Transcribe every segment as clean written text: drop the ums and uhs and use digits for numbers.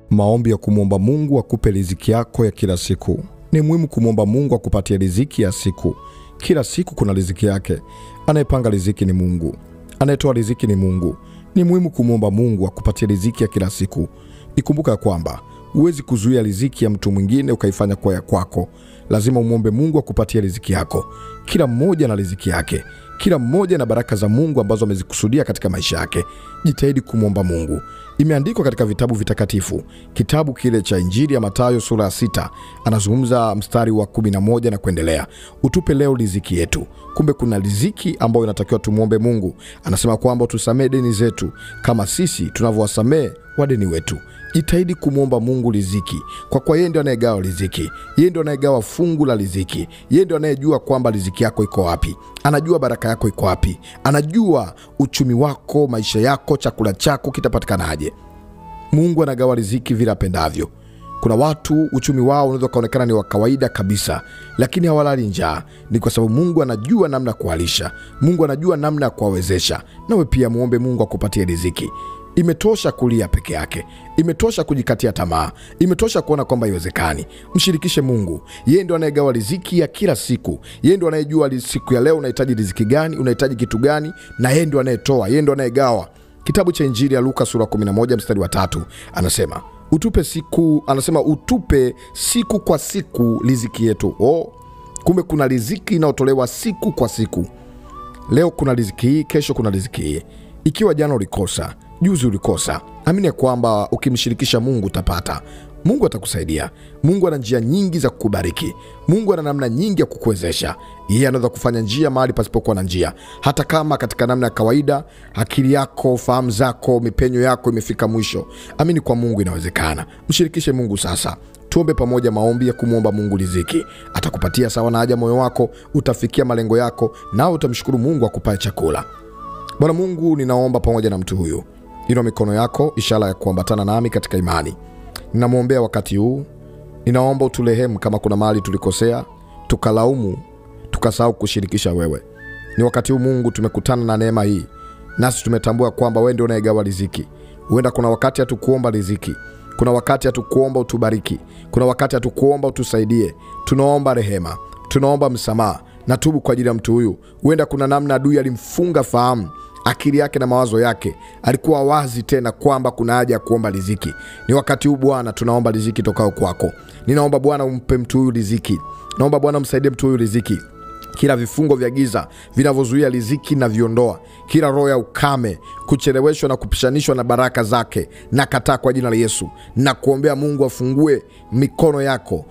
Maombi ya kumwomba Mungu akupe riziki yako ya kila siku. Ni muhimu kumwomba Mungu akupatie riziki ya siku. Kila siku kuna riziki yake. Anayepanga riziki ni Mungu. Anayetoa riziki ni Mungu. Ni muhimu kumwomba Mungu akupatie riziki ya kila siku. Ikumbuka kwamba huwezi kuzuia riziki ya mtu mwingine ukaifanya kuwa ya kwako. Lazima umwombe Mungu akupatie riziki yako. Kila mmoja na riziki yake. Kila mmoja na baraka za Mungu ambazo amezikusudia katika maisha yake. Jitahidi kumwomba Mungu. Imeandikwa katika vitabu vitakatifu. Kitabu kile cha Injili ya Mathayo sura ya 6, anazungumza mstari wa 11 na kuendelea. Utupe leo riziki yetu. Kumbe kuna riziki ambayo inatakiwa tumuombe Mungu. Anasema kwamba tusamee deni zetu kama sisi tunavyowasamee wadeni wetu. Jitahidi kumwomba Mungu riziki, kwa kuwa yeye ndiye anayegawa riziki. Yeye ndiye anayegawa fungu la riziki. Yeye ndiye anayejua kwamba riziki yako iko wapi. Anajua baraka yako iko wapi. Anajua uchumi wako, maisha yako, chakula chako kitapatikanaje. Mungu anagawa riziki vile apendavyo. Kuna watu uchumi wao unaweza kuonekana ni wa kawaida kabisa, lakini hawalali njaa. Ni kwa sababu Mungu anajua namna kuwalisha. Mungu anajua namna kuwawezesha. Nawe pia muombe Mungu akupatie riziki. Imetosha kulia peke yake. Imetosha kujikatia tamaa. Imetosha kuona kwamba haiwezekani. Mshirikishe Mungu. Yeye ndiye anayegawa riziki ya kila siku. Yeye ndiye anayejua siku ya leo unahitaji riziki gani, unahitaji kitu gani, na yeye ndiye anayetoa, yeye ndiye anayegawa. Kitabu cha Injili ya Luka sura 11 mstari wa 3 anasema, utupe siku kwa siku riziki yetu. Kumbe kuna riziki inayotolewa siku kwa siku. Leo kuna riziki hii, kesho kuna riziki hii. Ikiwa jana ulikosa, juzi ulikosa, amini kwamba ukimshirikisha Mungu utapata. Mungu atakusaidia. Mungu ana njia nyingi za kukubariki. Mungu ana namna nyingi ya kukuwezesha. Yeye anaweza kufanya njia mahali pasipokuwa na njia. Hata kama katika namna ya kawaida akili yako, fahamu zako, mipenyo yako imefika mwisho, amini kwa Mungu inawezekana. Mshirikishe Mungu sasa. Tuombe pamoja maombi ya kumwomba Mungu riziki. Atakupatia sawa na haja moyo wako, utafikia malengo yako, nao utamshukuru Mungu akupae chakula. Bwana Mungu, ninaomba pamoja na mtu huyu. Inua mikono yako, ishara ya kuambatana nami katika imani. Ninamwombea wakati huu. Ninaomba utulehemu kama kuna mahali tulikosea, tukalaumu, tukasahau kushirikisha wewe. Ni wakati huu Mungu tumekutana na neema hii, nasi tumetambua kwamba wewe ndio unayegawa riziki. Huenda kuna wakati hatukuomba riziki. Kuna wakati hatukuomba utubariki. Kuna wakati hatukuomba utusaidie. Tunaomba rehema. Tunaomba msamaha. Natubu kwa ajili ya mtu huyu. Huenda kuna namna adui alimfunga fahamu, akili yake na mawazo yake. Alikuwa wazi tena kwamba kuna haja ya kuomba riziki. Ni wakati huu Bwana tunaomba riziki tokao kwako. Ninaomba Bwana umpe mtu huyu riziki. Naomba Bwana umsaidie mtu huyu riziki. Kila vifungo vya giza vinavyozuia riziki na viondoa. Kila roho ya ukame, kucheleweshwa na kupishanishwa na baraka zake, na kataa kwa jina la Yesu. Na kuombea Mungu afungue mikono yako,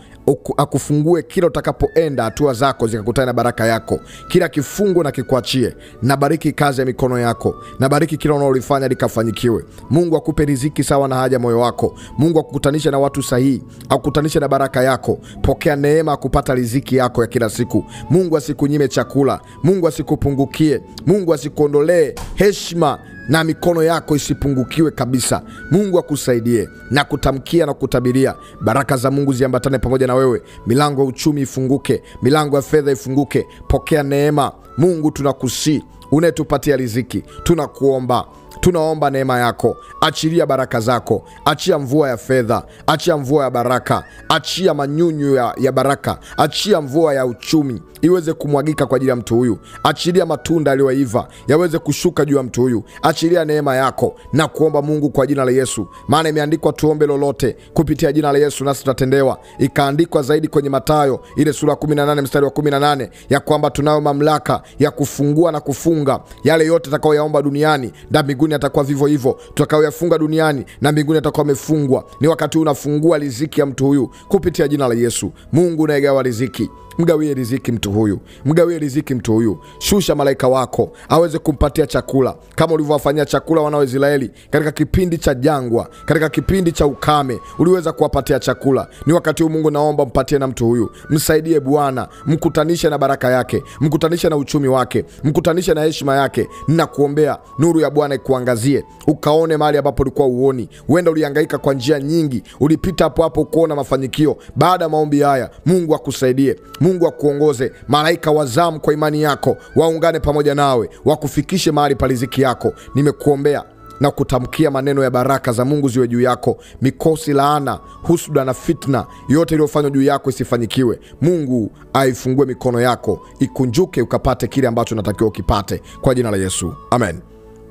akufungue kila utakapoenda, hatua zako zikakutana na baraka yako. Kila kifungo na kikuachie. Na bariki kazi ya mikono yako. Na bariki kila unalolifanya likafanyikiwe. Mungu akupe riziki sawa na haja moyo wako. Mungu akukutanisha na watu sahihi, akukutanisha na baraka yako. Pokea neema kupata riziki yako ya kila siku. Mungu asikunyime chakula. Mungu asikupungukie. Mungu asikuondolee heshima na mikono yako isipungukiwe kabisa. Mungu akusaidie na kutamkia na kutabiria baraka za Mungu ziambatane pamoja na wewe. Milango ya uchumi ifunguke, milango ya fedha ifunguke. Pokea neema. Mungu tunakusihi, unayetupatia riziki, tunakuomba, tunaomba neema yako. Achilia baraka zako. Achia mvua ya fedha. Achia mvua ya baraka. Achia manyunyu ya baraka. Achia mvua ya uchumi iweze kumwagika kwa ajili ya mtu huyu. Achilia matunda yaliyoiva yaweze kushuka juu ya mtu huyu. Achilia neema yako na kuomba Mungu kwa jina la Yesu. Maana imeandikwa tuombe lolote kupitia jina la Yesu nasi tutatendewa. Ikaandikwa zaidi kwenye Mathayo ile sura 18 mstari wa 18 ya kwamba tunayo mamlaka ya kufungua na kufunga. Yale yote tutakayoyaomba duniani na mbinguni atakuwa vivyo hivyo. Tutakayoyafunga duniani na mbinguni atakuwa amefungwa. Ni wakati unafungua riziki ya mtu huyu kupitia jina la Yesu. Mungu unayegawa riziki, mgawie riziki mtu huyu. Mgawie riziki mtu huyu. Shusha malaika wako aweze kumpatia chakula kama ulivyowafanyia chakula wana wa Israeli katika kipindi cha jangwa, katika kipindi cha ukame. Uliweza kuwapatia chakula. Ni wakati huu Mungu naomba mpatie na mtu huyu. Msaidie Bwana, mkutanishe na baraka yake, mkutanishe na uchumi wake, mkutanishe na heshima yake. Ninakuombea nuru ya Bwana ikuangazie, ukaone mahali ambapo ulikuwa uoni. Huenda ulihangaika kwa njia nyingi, ulipita hapo kuona mafanikio. Baada ya maombi haya, Mungu akusaidie. Mungu akuongoze. Malaika wa zamu kwa imani yako waungane pamoja nawe, wakufikishe mahali pa riziki yako. Nimekuombea na kutamkia maneno ya baraka za Mungu ziwe juu yako. Mikosi, laana, husuda na fitna yote iliyofanywa juu yako isifanyikiwe. Mungu aifungue mikono yako, ikunjuke ukapate kile ambacho unatakiwa ukipate kwa jina la Yesu. Amen.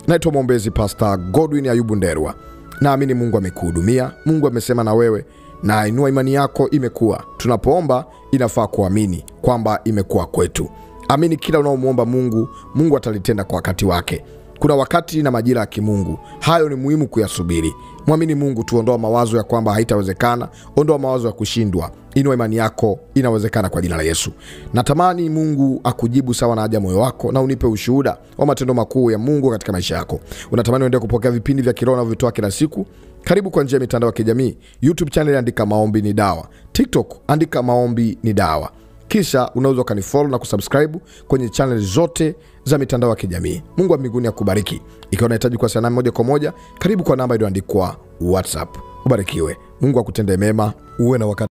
Naitwa mwombezi Pastor Godwin Ayubu Ndelwa. Naamini Mungu amekuhudumia, Mungu amesema na wewe, na inua imani yako imekuwa. Tunapoomba inafaa kuamini kwamba imekuwa kwetu. Amini kila unaomuomba Mungu, Mungu atalitenda kwa wakati wake. Kuna wakati na majira ya kimungu. Hayo ni muhimu kuyasubiri. Muamini Mungu, tuondoa mawazo ya kwamba haitawezekana, ondoa mawazo ya kushindwa. Inua imani yako, inawezekana kwa jina la Yesu. Natamani Mungu akujibu sawa na haja moyo wako, na unipe ushuhuda wa matendo makuu ya Mungu katika maisha yako. Unatamani uendelee kupokea vipindi vya kiroho na vitoa kila siku? Karibu kwa njia ya mitandao ya kijamii. YouTube channel andika Maombi ni Dawa. TikTok andika Maombi ni Dawa. Kisha unaweza kanifollow na kusubscribe kwenye channel zote za mitandao ya kijamii. Mungu wa mbinguni akubariki. Ikiwa unahitaji kuwasiliana moja kwa moja, karibu kwa namba iliyoandikwa WhatsApp. Ubarikiwe. Mungu akutendee mema. Uwe na wakati